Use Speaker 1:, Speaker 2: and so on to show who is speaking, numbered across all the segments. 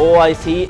Speaker 1: OIC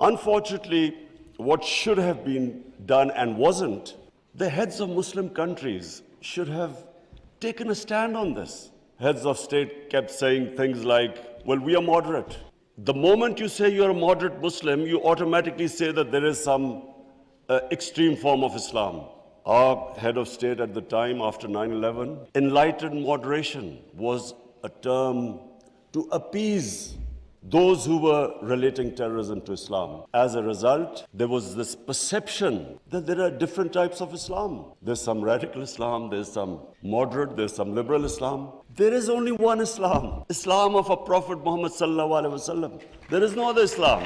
Speaker 2: Unfortunately, what should have been done and wasn't, the heads of Muslim countries should have taken a stand on this. Heads of state kept saying things like, well, we are moderate. The moment you say you're a moderate Muslim, you automatically say that there is some extreme form of Islam. Our head of state at the time, after 9/11, enlightened moderation was a term to appease those who were relating terrorism to Islam. As a result, there was this perception that there are different types of Islam. There's some radical Islam, there's some moderate, there's some liberal Islam. There is only one Islam, Islam of our Prophet Muhammad sallallahu alaihi wasallam. There is no other Islam.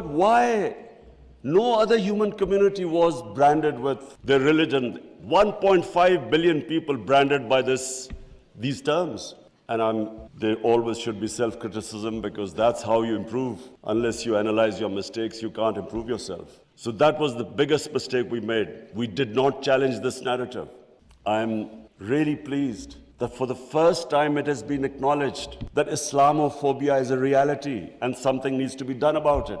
Speaker 2: But why no other human community was branded with their religion? 1.5 billion people branded by these terms. And there always should be self-criticism, because that's how you improve. Unless you analyze your mistakes, you can't improve yourself. So that was the biggest mistake we made. We did not challenge this narrative. I'm really pleased that for the first time it has been acknowledged that Islamophobia is a reality and something needs to be done about it.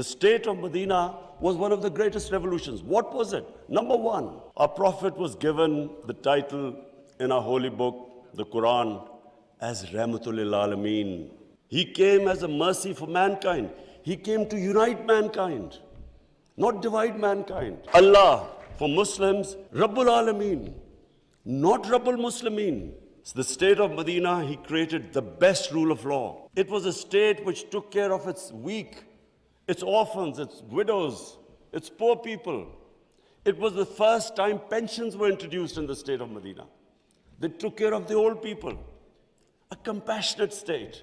Speaker 2: The state of Medina was one of the greatest revolutions. What was it? Number one, our Prophet was given the title in our holy book, the Quran, as Rahmatul lil Alameen. He came as a mercy for mankind. He came to unite mankind, not divide mankind. Allah, for Muslims, Rabbul Alameen, not Rabbul Muslimeen. The state of Medina, he created the best rule of law. It was a state which took care of its weak, its orphans, its widows, its poor people. It was the first time pensions were introduced in the state of Medina. They took care of the old people. A compassionate state.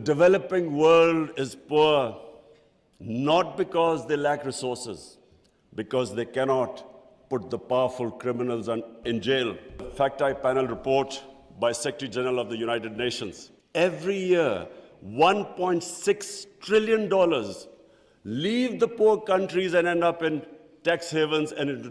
Speaker 2: The developing world is poor, not because they lack resources, because they cannot put the powerful criminals in jail. Fact-Eye panel report by Secretary General of the United Nations. Every year, $1.6 trillion leave the poor countries and end up in tax havens and into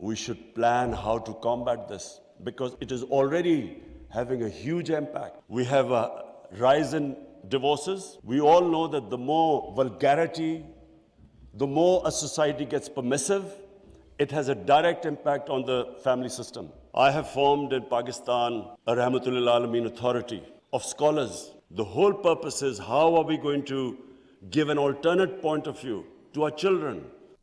Speaker 2: We should plan how to combat this, because it is already having a huge impact. We have a rise in divorces. We all know that the more vulgarity, the more a society gets permissive, it has a direct impact on the family system. I have formed in Pakistan a Rahmatul Lil Alameen authority of scholars. The whole purpose is how are we going to give an alternate point of view to our children.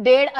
Speaker 3: 1.5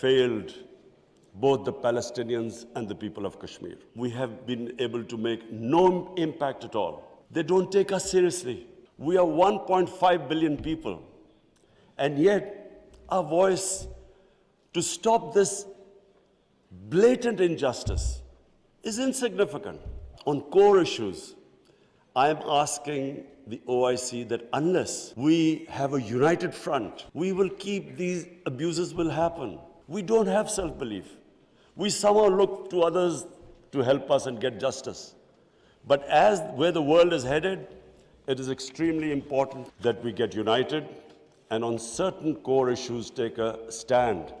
Speaker 2: failed both the Palestinians and the people of Kashmir. We have been able to make no impact at all. They don't take us seriously. We are 1.5 billion people, and yet our voice to stop this blatant injustice is insignificant. On core issues, I am asking the OIC that unless we have a united front, we will keep these abuses will happen. We don't have self-belief. We somehow look to others to help us and get justice. But as where the world is headed, it is extremely important that we get united and on certain core issues take a stand.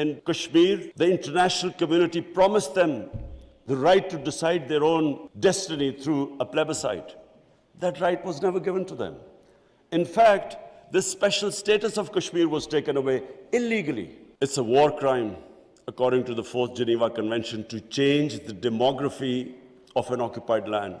Speaker 2: In Kashmir, the international community promised them the right to decide their own destiny through a plebiscite. That right was never given to them. In fact, this special status of Kashmir was taken away illegally. It's a war crime, according to the 4th Geneva Convention, to change the demography of an occupied land.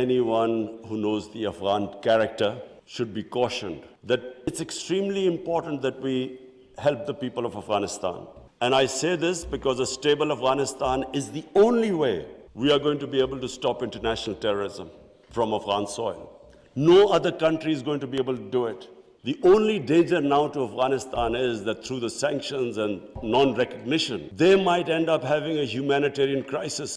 Speaker 2: Anyone who knows the Afghan character should be cautioned that it's extremely important that we help the people of Afghanistan. And I say this because a stable Afghanistan is the only way we are going to be able to stop international terrorism from Afghan soil. No other country is going to be able to do it. The only danger now to Afghanistan is that through the sanctions and non-recognition, they might end up having a humanitarian crisis.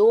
Speaker 3: 2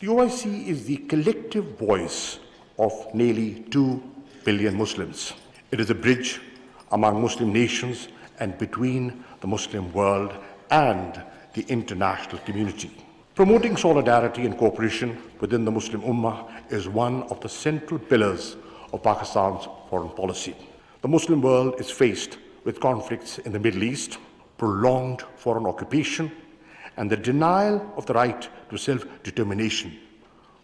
Speaker 4: The OIC is the collective voice of nearly 2 billion Muslims. It is a bridge among Muslim nations and between the Muslim world and the international community. Promoting solidarity and cooperation within the Muslim Ummah is one of the central pillars of Pakistan's foreign policy. The Muslim world is faced with conflicts in the Middle East, prolonged foreign occupation, and the denial of the right to self-determination,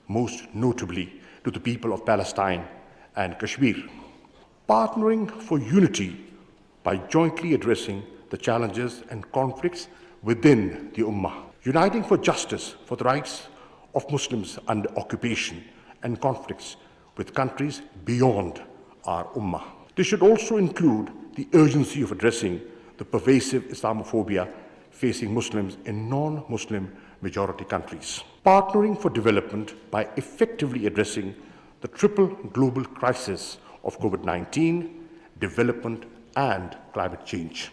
Speaker 4: most notably to the people of Palestine and Kashmir. Partnering for unity by jointly addressing the challenges and conflicts within the Ummah. Uniting for justice for the rights of Muslims under occupation and conflicts with countries beyond our Ummah. This should also include the urgency of addressing the pervasive Islamophobia facing Muslims in non-Muslim majority countries. Partnering for development by effectively addressing the triple global crisis of COVID-19, development and climate change.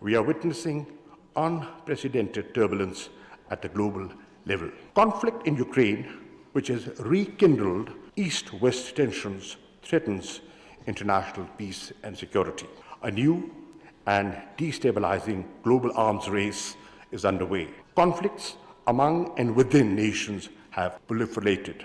Speaker 4: We are witnessing unprecedented turbulence at a global level. Conflict in Ukraine, which has rekindled East-West tensions, threatens international peace and security. A new and destabilizing global arms race is underway. Conflicts among and within nations have proliferated.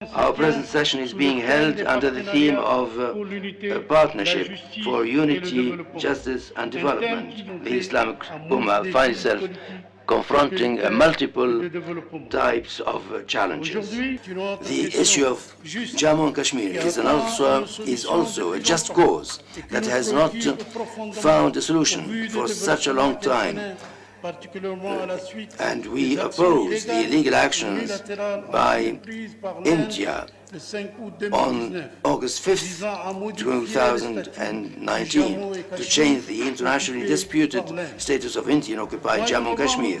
Speaker 5: Our present session is being held under the theme of partnership for unity, justice and development. The Islamic Ummah finds itself confronting multiple types of challenges. The issue of Jammu and Kashmir is also a just cause that has not found a solution for such a long time. And we oppose the illegal actions by India on August 5th, 2019 to change the internationally disputed status of Indian-occupied Jammu and Kashmir.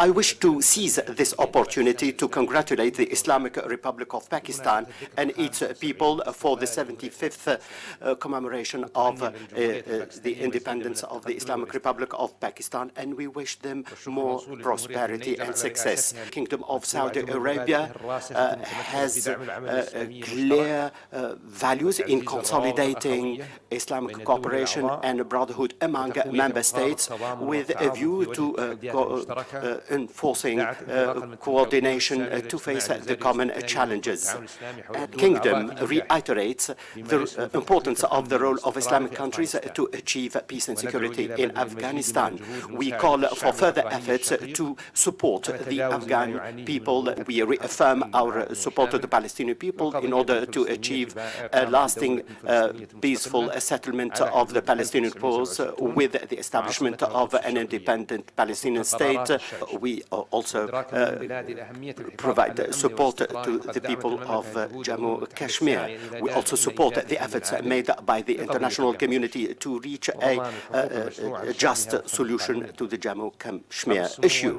Speaker 6: I wish to seize this opportunity to congratulate the Islamic Republic of Pakistan and its people for the 75th commemoration of the independence of the Islamic Republic of Pakistan, and we wish them more prosperity and success. Kingdom of Saudi Arabia has clear values in consolidating Islamic cooperation and brotherhood among member states with a view to enforcing coordination to face the common challenges. Kingdom reiterates the importance of the role of Islamic countries to achieve peace and security in Afghanistan. We call for further efforts to support the Afghan people. We reaffirm our support to the Palestinian people in order to achieve a lasting peaceful settlement of the Palestinian cause with the establishment of an independent Palestinian state. We also provide support to the people of Jammu and Kashmir. We also support the efforts made by the international community to reach a just solution to the Jammu and Kashmir issue.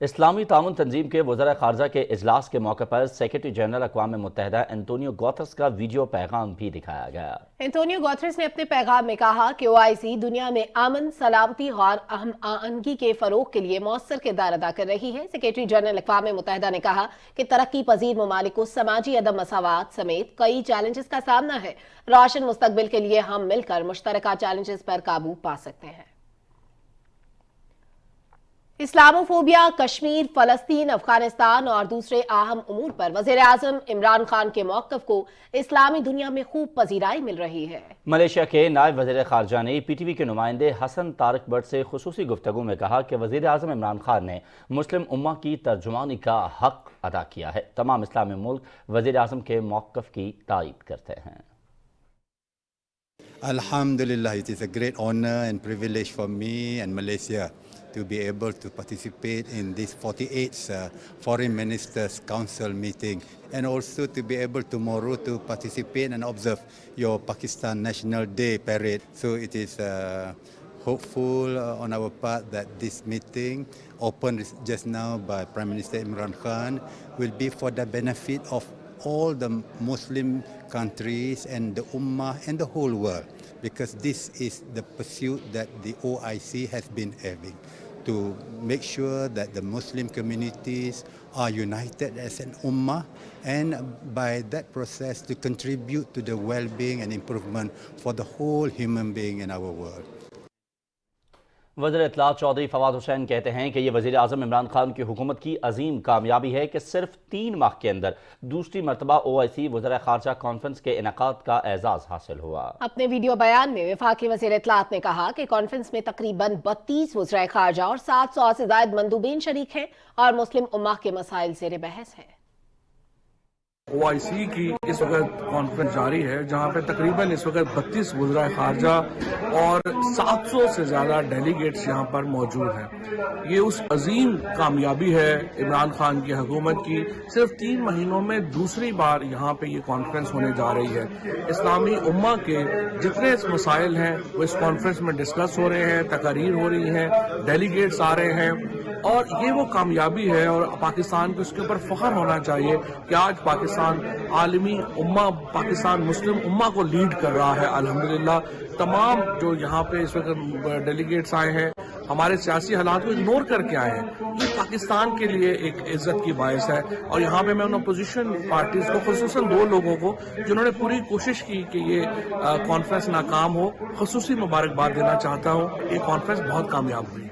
Speaker 1: اسلامی تعاون تنظیم کے وزراء خارجہ کے اجلاس کے موقع پر سیکرٹری جنرل اقوام متحدہ انتونیو گوترس کا ویڈیو پیغام بھی دکھایا گیا۔
Speaker 3: انتونیو گوترس نے اپنے پیغام میں کہا کہ OIC دنیا میں امن، سلامتی اور ہم آہنگی کے فروغ کے لیے مؤثر کردار ادا کر رہی ہے۔ سیکرٹری جنرل اقوام متحدہ نے کہا کہ ترقی پذیر ممالک کو سماجی عدم مساوات سمیت کئی چیلنجز کا سامنا ہے۔ روشن مستقبل کے لیے ہم مل کر مشترکہ چیلنجز پر قابو پا سکتے ہیں۔ اسلاموفوبیا، کشمیر، فلسطین، افغانستان اور دوسرے اہم امور پر وزیراعظم عمران خان کے موقف کو اسلامی دنیا میں خوب پذیرائی مل رہی ہے۔
Speaker 1: ملیشیا کے نائب وزیر خارجہ نے PTV کے نمائندے حسن طارق بٹ سے خصوصی گفتگو میں کہا کہ وزیراعظم عمران خان نے مسلم امہ کی ترجمانی کا حق ادا کیا ہے۔ تمام اسلامی ملک وزیراعظم کے موقف کی تائید کرتے ہیں۔
Speaker 7: Alhamdulillah, it is a great honor and privilege for me and Malaysia to be able to participate in this 48th Foreign Ministers Council meeting, and also to be able tomorrow to participate and observe your Pakistan National Day parade. So it is hopeful on our part that this meeting, opened just now by Prime Minister Imran Khan, will be for the benefit of all the Muslim countries and the Ummah and the whole world, because this is the pursuit that the OIC has been having, to make sure that the Muslim communities are united as an Ummah, and by that process to contribute to the well-being and improvement for the whole human being in our world.
Speaker 1: وزیر اطلاعات چودھری فواد حسین کہتے ہیں کہ یہ وزیر اعظم عمران خان کی حکومت کی عظیم کامیابی ہے کہ صرف 3 ماہ کے اندر دوسری مرتبہ OIC وزراء خارجہ کانفرنس کے انعقاد کا اعزاز حاصل ہوا۔
Speaker 3: اپنے ویڈیو بیان میں وفاقی وزیر اطلاعات نے کہا کہ کانفرنس میں تقریباً 32 وزراء خارجہ اور 700 سے زائد مندوبین شریک ہیں اور مسلم امہ کے مسائل زیر بحث ہیں۔
Speaker 8: OIC کی اس وقت کانفرنس جاری ہے، جہاں پہ تقریباً اس وقت 32 وزراء خارجہ اور 700 سے زیادہ ڈیلیگیٹس یہاں پر موجود ہیں۔ یہ اس عظیم کامیابی ہے عمران خان کی حکومت کی، صرف 3 مہینوں میں دوسری بار یہاں پہ یہ کانفرنس ہونے جا رہی ہے۔ اسلامی امہ کے جتنے مسائل ہیں وہ اس کانفرنس میں ڈسکس ہو رہے ہیں، تقاریر ہو رہی ہیں، ڈیلیگیٹس آ رہے ہیں، اور یہ وہ کامیابی ہے اور پاکستان کو اس کے اوپر فخر ہونا چاہیے کہ آج پاکستان عالمی امہ، پاکستان مسلم امہ کو لیڈ کر رہا ہے۔ الحمدللہ تمام جو یہاں پہ اس وقت ڈیلیگیٹس آئے ہیں ہمارے سیاسی حالات کو اگنور کر کے آئے ہیں، یہ پاکستان کے لیے ایک عزت کی باعث ہے۔ اور یہاں پہ میں ان اپوزیشن پارٹیز کو، خصوصاً 2 لوگوں کو جنہوں نے پوری کوشش کی کہ یہ کانفرنس ناکام ہو، خصوصی مبارکباد دینا چاہتا ہوں۔ یہ کانفرنس بہت کامیاب ہوئی۔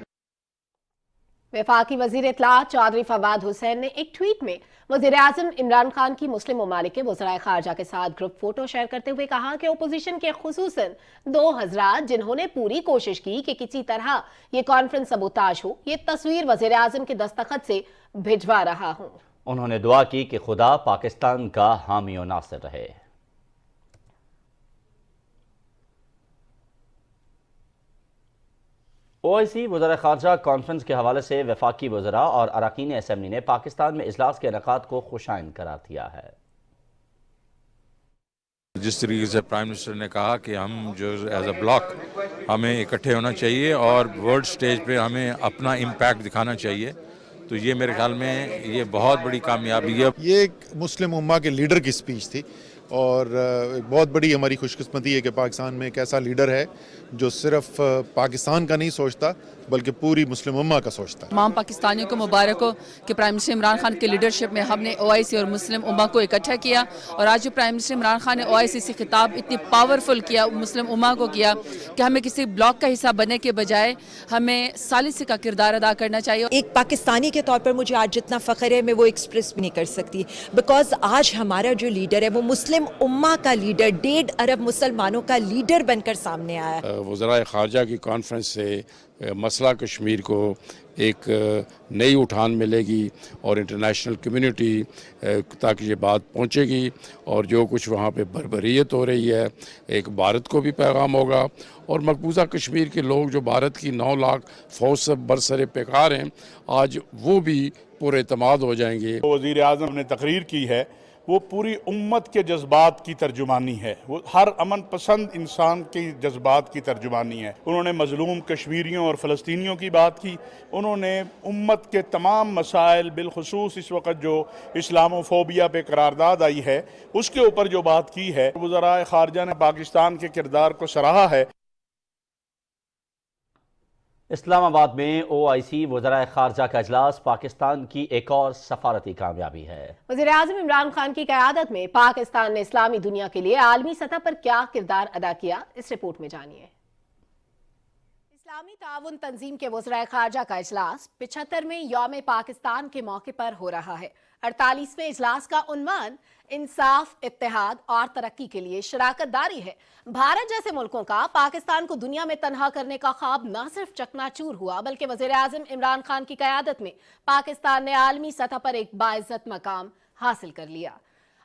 Speaker 3: وفاقی وزیر اطلاعات چودھری فواد حسین نے ایک ٹویٹ میں وزیر اعظم عمران خان کی مسلم ممالک کے وزراء خارجہ کے ساتھ گروپ فوٹو شیئر کرتے ہوئے کہا کہ اپوزیشن کے خصوصاً 2 حضرات جنہوں نے پوری کوشش کی کہ کسی طرح یہ کانفرنس سبوتاژ ہو، یہ تصویر وزیر اعظم کے دستخط سے بھجوا رہا ہوں۔
Speaker 1: انہوں نے دعا کی کہ خدا پاکستان کا حامی و ناصر رہے۔ OIC وزراء خارجہ کانفرنس کے حوالے سے وفاقی وزراء اور اراکین اسمبلی نے پاکستان میں اجلاس کے انعقاد کو خوشائند قرار دیا ہے۔
Speaker 9: جس طریقے سے پرائم منسٹر نے کہا کہ ہم جو ایز اے بلاک ہمیں اکٹھے ہونا چاہیے اور ورلڈ سٹیج پہ ہمیں اپنا امپیکٹ دکھانا چاہیے، تو یہ میرے خیال میں یہ بہت بڑی کامیابی ہے۔
Speaker 10: یہ ایک مسلم امہ کے لیڈر کی سپیچ تھی، اور بہت بڑی ہماری خوش قسمتی ہے کہ پاکستان میں ایک ایسا لیڈر ہے جو صرف پاکستان کا نہیں سوچتا بلکہ پوری مسلم امہ کا سوچتا ہے۔
Speaker 11: تمام پاکستانیوں کو مبارک ہو کہ پرائم منسٹر عمران خان کے لیڈرشپ میں ہم نے OIC اور مسلم امہ کو اکٹھا کیا، اور آج جو پرائم منسٹر عمران خان نے OIC سے خطاب اتنی پاورفل کیا مسلم امہ کو کیا کہ ہمیں کسی بلاک کا حصہ بننے کے بجائے ہمیں ثالثی کا کردار ادا کرنا چاہیے۔
Speaker 12: ایک پاکستانی کے طور پر مجھے آج جتنا فخر ہے میں وہ ایکسپریس بھی نہیں کر سکتی، بیکاز آج ہمارا جو لیڈر ہے وہ مسلم امہ کا لیڈر، 1.5 ارب مسلمانوں کا لیڈر بن کر سامنے آیا ہے۔
Speaker 13: وزراء خارجہ کی کانفرنس سے مسئلہ کشمیر کو ایک نئی اٹھان ملے گی اور انٹرنیشنل کمیونٹی تک یہ بات پہنچے گی، اور جو کچھ وہاں پہ بربریت ہو رہی ہے ایک بھارت کو بھی پیغام ہوگا، اور مقبوضہ کشمیر کے لوگ جو بھارت کی 9 لاکھ فوج سے برسر پیکار ہیں آج وہ بھی پر اعتماد ہو جائیں گے۔
Speaker 14: وزیر اعظم نے تقریر کی ہے وہ پوری امت کے جذبات کی ترجمانی ہے، وہ ہر امن پسند انسان کے جذبات کی ترجمانی ہے۔ انہوں نے مظلوم کشمیریوں اور فلسطینیوں کی بات کی، انہوں نے امت کے تمام مسائل بالخصوص اس وقت جو اسلامو فوبیا پہ قرارداد آئی ہے اس کے اوپر جو بات کی ہے۔ وزرائے خارجہ نے پاکستان کے کردار کو سراہا ہے۔
Speaker 1: اسلام آباد میں OIC وزرائے خارجہ کا اجلاس پاکستان کی ایک اور سفارتی کامیابی ہے۔
Speaker 3: وزیر اعظم عمران خان کی قیادت میں پاکستان نے اسلامی دنیا کے لیے عالمی سطح پر کیا کردار ادا کیا، اس رپورٹ میں جانیے۔ اسلامی تعاون تنظیم کے وزرائے خارجہ کا اجلاس 75ویں یوم پاکستان کے موقع پر ہو رہا ہے۔ 48ویں اجلاس کا عنوان انصاف، اتحاد اور ترقی کے لیے شراکت داری ہے۔ بھارت جیسے ملکوں کا پاکستان کو دنیا میں تنہا کرنے کا خواب نہ صرف چکنا چور ہوا بلکہ وزیر اعظم عمران خان کی قیادت میں پاکستان نے عالمی سطح پر ایک باعزت مقام حاصل کر لیا۔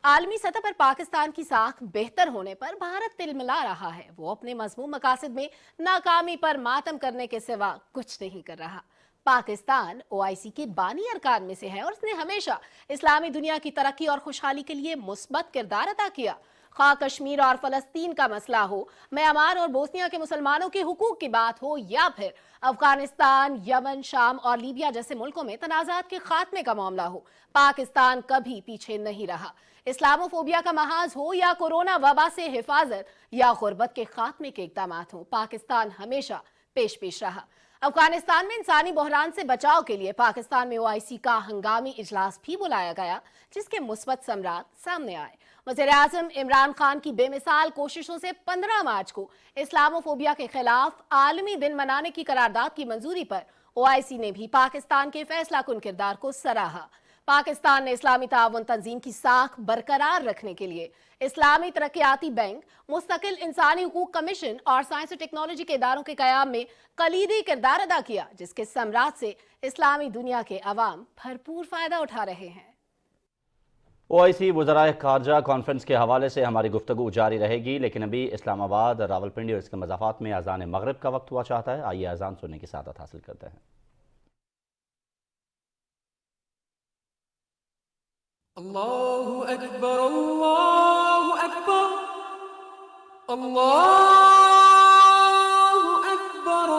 Speaker 3: عالمی سطح پر پاکستان کی ساکھ بہتر ہونے پر بھارت تلملا رہا ہے۔ وہ اپنے مضمون مقاصد میں ناکامی پر ماتم کرنے کے سوا کچھ نہیں کر رہا۔ پاکستان OIC کے بانی ارکان میں سے ہے اور اس نے ہمیشہ اسلامی دنیا کی ترقی اور خوشحالی کے لیے مثبت کردار ادا کیا۔ خواہ کشمیر اور فلسطین کا مسئلہ ہو، میانمار اور بوسنیا کے مسلمانوں کے حقوق کی بات ہو، یا پھر افغانستان، یمن، شام اور لیبیا جیسے ملکوں میں تنازعات کے خاتمے کا معاملہ ہو، پاکستان کبھی پیچھے نہیں رہا۔ اسلامو فوبیا کا محاذ ہو یا کورونا وبا سے حفاظت یا غربت کے خاتمے کے اقدامات ہوں، پاکستان ہمیشہ پیش رہا۔ افغانستان میں انسانی بحران سے بچاؤ کے لیے پاکستان میں OIC کا ہنگامی اجلاس بھی بلایا گیا جس کے مثبت ثمرات سامنے آئے۔ وزیر اعظم عمران خان کی بے مثال کوششوں سے 15 مارچ کو اسلامو فوبیا کے خلاف عالمی دن منانے کی قرارداد کی منظوری پر OIC نے بھی پاکستان کے فیصلہ کن کردار کو سراہا۔ پاکستان نے اسلامی تعاون تنظیم کی ساکھ برقرار رکھنے کے لیے اسلامی ترقیاتی بینک، مستقل انسانی حقوق کمیشن اور سائنس و ٹیکنالوجی کے اداروں کے قیام میں کلیدی کردار ادا کیا، جس کے ثمرات سے اسلامی دنیا کے عوام بھرپور فائدہ اٹھا رہے ہیں۔
Speaker 1: OIC وزرائے خارجہ کانفرنس کے حوالے سے ہماری گفتگو جاری رہے گی، لیکن ابھی اسلام آباد، راولپنڈی اور اس کے مضافات میں اذان مغرب کا وقت ہوا چاہتا ہے۔ آئیے اذان سننے کی سعادت حاصل کرتے ہیں۔
Speaker 15: اللہ اکبر، اللہ اکبر، اللہ اکبر،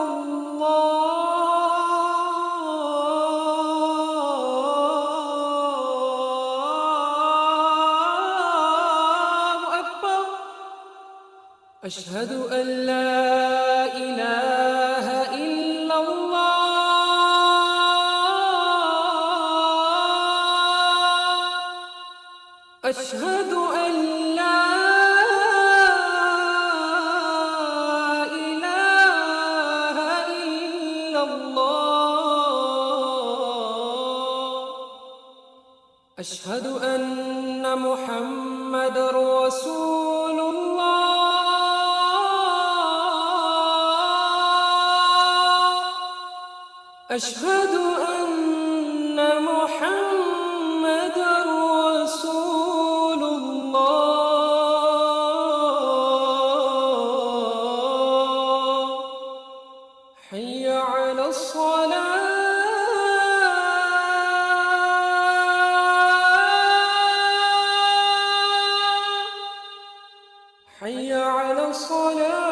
Speaker 15: اللہ اکبر، اشہد ان لا الہ الا اللہ، اشہد ان لا الہ الا اللہ، اشہد ان محمد رسول اللہ، اشہد ان محمد رسول اللہ، حی علی الصلاة، حی علی الصلاة،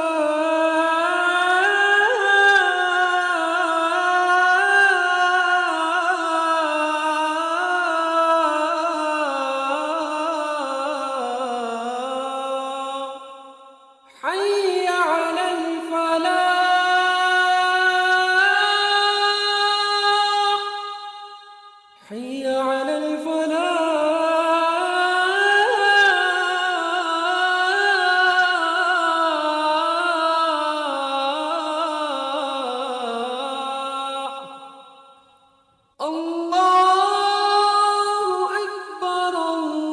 Speaker 15: حي على الفلاح، حي على الفلاح، الله أكبر، الله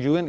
Speaker 16: UN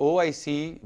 Speaker 16: OIC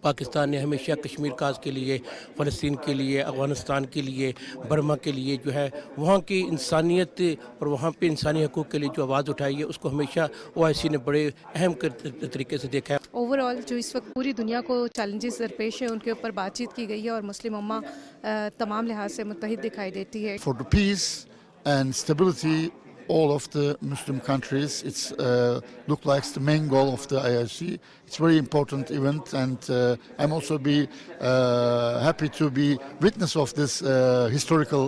Speaker 17: پاکستان نے ہمیشہ کشمیر کاز کے لیے، فلسطین کے لیے، افغانستان کے لیے، برما کے لیے جو ہے وہاں کی انسانیت اور وہاں پہ انسانی حقوق کے لیے جو آواز اٹھائی ہے، اس کو ہمیشہ OIC نے بڑے اہم طریقے سے دیکھا ہے۔
Speaker 18: اوور آل جو اس وقت پوری دنیا کو چیلنجز درپیش ہیں ان کے اوپر بات چیت کی گئی ہے، اور مسلم امہ تمام لحاظ سے متحد دکھائی دیتی ہے۔
Speaker 19: For the peace and stability all of the Muslim countries, it's look like the main goal of the IIC. It's very important event, and I'm also be happy to be witness of this historical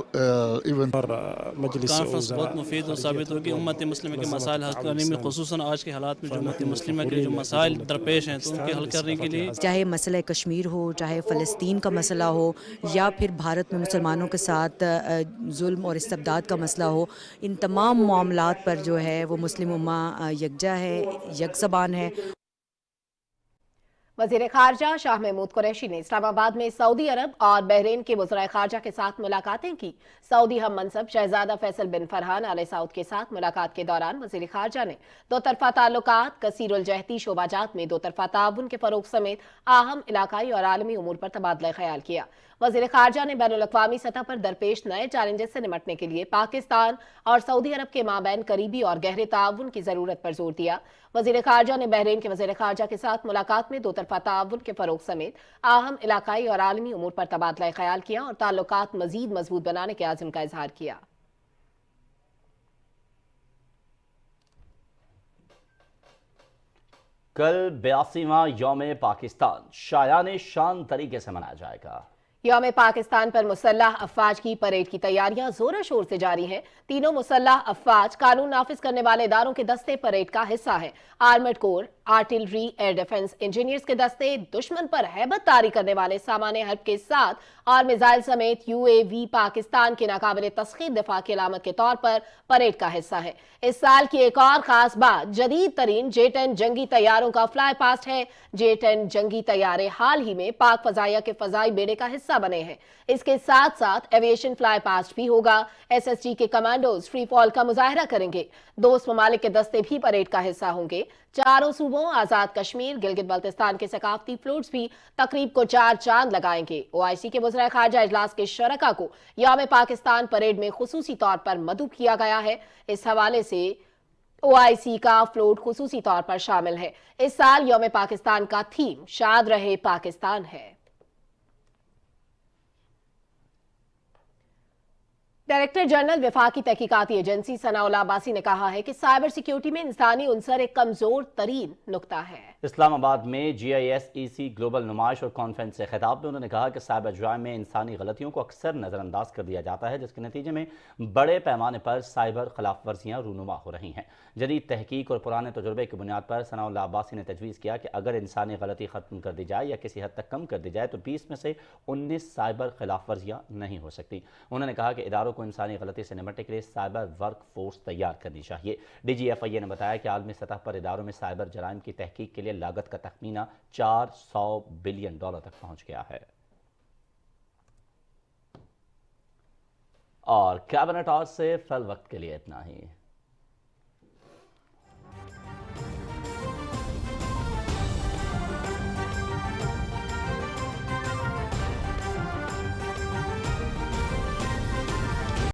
Speaker 19: event.
Speaker 20: Conference بہت مفید اور ثابت ہوگی امت مسلمہ کے مسائل حل کرنے میں، خصوصاً آج کے حالات میں جو امت مسلمہ کے جو مسائل درپیش ہیں تو ان کے حل کرنے کے لیے،
Speaker 21: چاہے مسئلہ کشمیر ہو، چاہے فلسطین کا مسئلہ ہو، یا پھر بھارت میں مسلمانوں کے ساتھ ظلم اور استبداد کا مسئلہ ہو، ان تمام معاملات پر جو ہے وہ مسلم امہ یکجا ہے، یک زبان ہے۔
Speaker 3: وزیر خارجہ شاہ محمود قریشی نے اسلام آباد میں سعودی عرب اور بحرین کے وزرائے خارجہ کے ساتھ ملاقاتیں کی۔ سعودی ہم منصب شہزادہ فیصل بن فرحان آل سعود کے ساتھ ملاقات کے دوران وزیر خارجہ نے دو طرفہ تعلقات، کثیر الجہتی شعبہ جات میں دو طرفہ تعاون کے فروغ سمیت اہم علاقائی اور عالمی امور پر تبادلہ خیال کیا۔ وزیر خارجہ نے بین الاقوامی سطح پر درپیش نئے چیلنجز سے نمٹنے کے لیے پاکستان اور سعودی عرب کے مابین قریبی اور گہرے تعاون کی ضرورت پر زور دیا۔ وزیر خارجہ نے بحرین کے وزیر خارجہ کے ساتھ ملاقات میں دو طرفہ تعاون کے فروغ سمیت اہم علاقائی اور عالمی امور پر تبادلہ خیال کیا اور تعلقات مزید مضبوط بنانے کے عزم کا اظہار کیا۔
Speaker 1: کل 82واں یوم پاکستان شایان شان طریقے سے منایا جائے گا۔
Speaker 3: یوم پاکستان پر مسلح افواج کی پریڈ کی تیاریاں زور و شور سے جاری ہیں۔ تینوں مسلح افواج قانون نافذ کرنے والے اداروں کے دستے پریڈ کا حصہ ہیں۔ آرمڈ کور، آرٹلری، ایئر ڈیفنس انجینئرز کے دستے دشمن پر ہیبت طاری کرنے والے سامان حرب کے ساتھ اور میزائل سمیت UAV پاکستان کے ناقابل تسخیر دفاع کی علامت کے طور پر پریڈ کا حصہ ہے۔ اس سال کی ایک اور خاص بات جدید ترین J-10 جنگی طیاروں کا فلائی پاسٹ ہے۔ J-10 جنگی طیارے حال ہی میں پاک فضائیہ کے فضائی بیڑے کا حصہ بنے ہیں۔ اس کے ساتھ ساتھ ایویشن فلائی پاسٹ بھی ہوگا۔ SSG کے کمانڈوز فری فال کا مظاہرہ کریں گے۔ دوست ممالک کے دستے بھی پریڈ کا حصہ ہوں گے۔ چاروں صوبوں آزاد کشمیر، گلگت بلتستان کے ثقافتی فلوٹس بھی تقریب کو چار چاند لگائیں گے۔ OIC کے وزرائے خارجہ اجلاس کے شرکاء کو یوم پاکستان پریڈ میں خصوصی طور پر مدعو کیا گیا ہے۔ اس حوالے سے OIC کا فلوٹ خصوصی طور پر شامل ہے۔ اس سال یوم پاکستان کا تھیم شاد رہے پاکستان ہے۔ ڈائریکٹر جنرل وفاقی تحقیقاتی ایجنسی ثناء اللہ عباسی نے کہا ہے کہ سائبر سیکیورٹی میں انسانی عنصر ایک کمزور ترین نقطہ ہے۔
Speaker 1: اسلام آباد میں GISEC گلوبل نمائش اور کانفرنس سے خطاب میں انہوں نے کہا کہ سائبر جرائم میں انسانی غلطیوں کو اکثر نظر انداز کر دیا جاتا ہے، جس کے نتیجے میں بڑے پیمانے پر سائبر خلاف ورزیاں رونما ہو رہی ہیں۔ جدید تحقیق اور پرانے تجربے کی بنیاد پر ثناء اللہ عباسی نے تجویز کیا کہ اگر انسانی غلطی ختم کر دی جائے یا کسی حد تک کم کر دی جائے تو 20 میں سے 19 سائبر خلاف ورزیاں نہیں ہو سکتی۔ انہوں نے کہا کہ اداروں کو انسانی غلطی سے نمٹنے کے لیے سائبر ورک فورس تیار کرنی چاہیے۔ DGFIA نے بتایا کہ عالمی سطح پر اداروں میں سائبر جرائم کی تحقیق کے لیے لاگت کا تخمینہ $400 بلین تک پہنچ گیا ہے۔ اور کیبنٹ آج سے فی الوقت کے لیے اتنا ہی۔